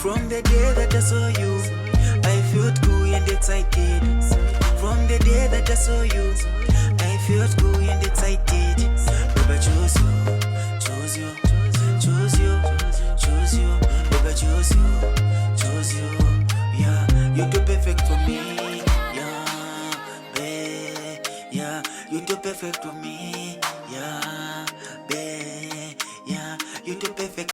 From the day that I saw you, I felt good and excited. From the day that I saw you, I felt good and excited. Baby, choose you, choose you, choose you, choose you. Baby, choose you, choose you. Yeah, you're too perfect for me. Yeah, babe, yeah, you're too perfect for me.